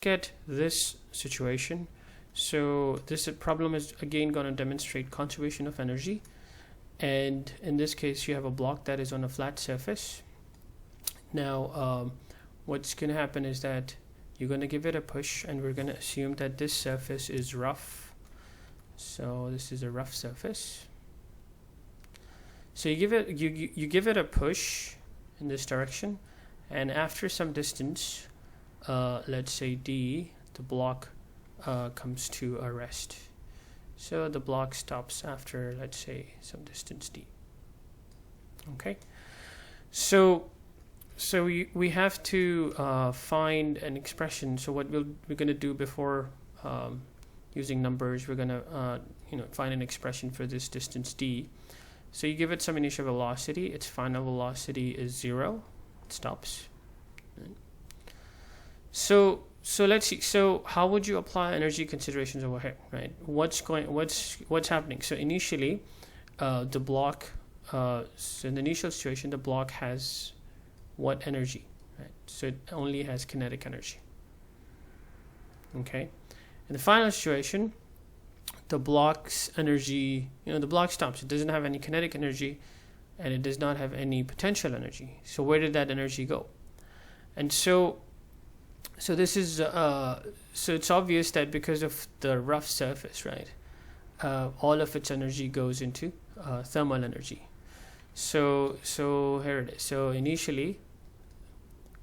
Get this situation. So this problem is again going to demonstrate conservation of energy, and in this case you have a block that is on a flat surface. Now what's going to happen is that you're going to give it a push, and we're going to assume that this surface is rough. So this is a rough surface. So you give it a push in this direction, and after some distance, let's say d, the block comes to a rest. So the block stops after, let's say, some distance d. Okay, so we have to find an expression. So what we're going to do before using numbers, we're going to find an expression for this distance d. So you give it some initial velocity. Its final velocity is 0. It stops. Right. So let's see. So how would you apply energy considerations over here, right? What's happening? So initially, the block. So in the initial situation, the block has what energy, right? So it only has kinetic energy. Okay. In the final situation, the block's energy, the block stops. It doesn't have any kinetic energy, and it does not have any potential energy. So where did that energy go? And so this is so it's obvious that because of the rough surface, right, all of its energy goes into thermal energy. So here it is. So initially,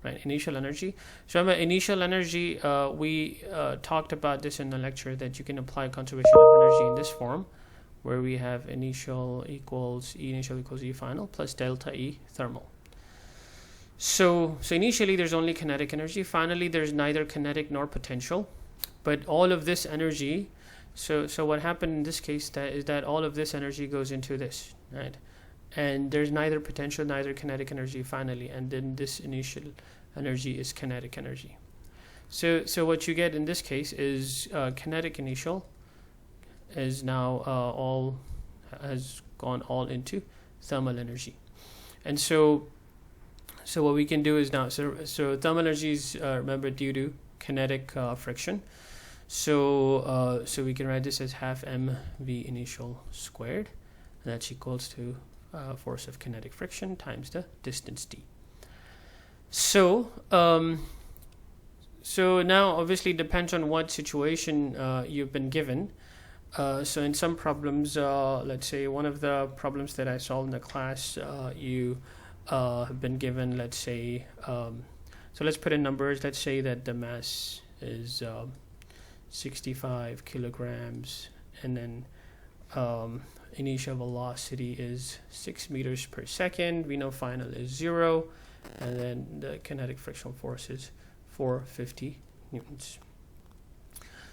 right, initial energy. So remember, initial energy, we talked about this in the lecture, that you can apply conservation of energy in this form, where we have initial equals E final plus delta E thermal. So initially there's only kinetic energy. Finally, there's neither kinetic nor potential, but all of this energy. So what happened in this case is that all of this energy goes into this, right? And there's neither potential, neither kinetic energy finally, and then this initial energy is kinetic energy. So what you get in this case is kinetic initial is now has gone all into thermal energy. And so what we can do is now, so thermal energy is remember due to kinetic friction. So we can write this as half mv initial squared, and that's equals to force of kinetic friction times the distance d. So now obviously depends on what situation you've been given. So in some problems, let's say one of the problems that I solved in the class, you have been given, let's say, so let's put in numbers. Let's say that the mass is 65 kilograms, and then initial velocity is 6 meters per second. We know final is 0, and then the kinetic frictional force is 450 newtons.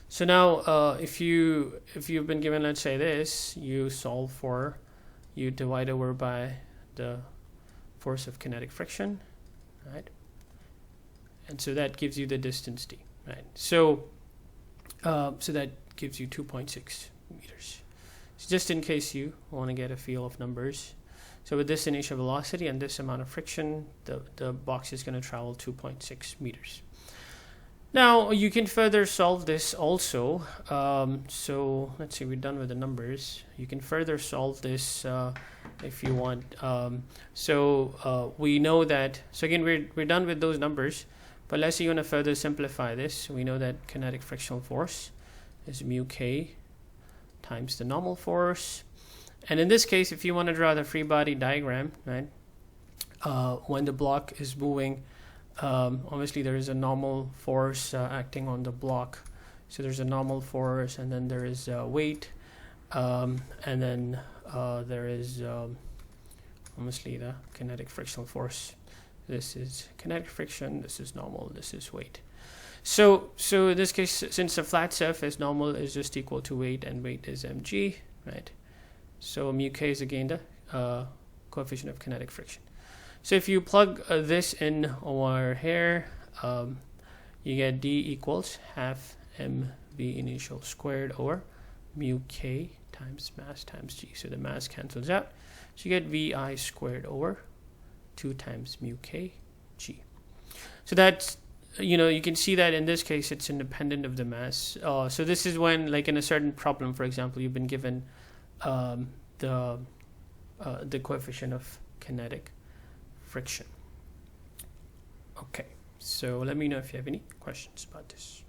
So now if you've been given, let's say, this, you divide over by the force of kinetic friction, right? And so that gives you the distance d, right? So that gives you 2.6 meters. So just in case you want to get a feel of numbers, so with this initial velocity and this amount of friction, the box is going to travel 2.6 meters. Now you can further solve this also. So let's see, we're done with the numbers. You can further solve this if you want. We know that. So again, we're done with those numbers. But let's say you want to further simplify this. We know that kinetic frictional force is mu k times the normal force. And in this case, if you want to draw the free body diagram, right, when the block is moving, obviously there is a normal force acting on the block. So there's a normal force, and then there is weight, and then there is obviously the kinetic frictional force. This is kinetic friction, this is normal, this is weight. So in this case, since the flat surface, normal is just equal to weight, and weight is mg, right? So mu k is again the coefficient of kinetic friction. So if you plug this in over here, you get d equals half mv initial squared over mu k times mass times g. So the mass cancels out. So you get vi squared over 2 times mu k g. So that's you can see that in this case it's independent of the mass. So this is when, like in a certain problem, for example, you've been given the coefficient of kinetic friction. Okay, so let me know if you have any questions about this.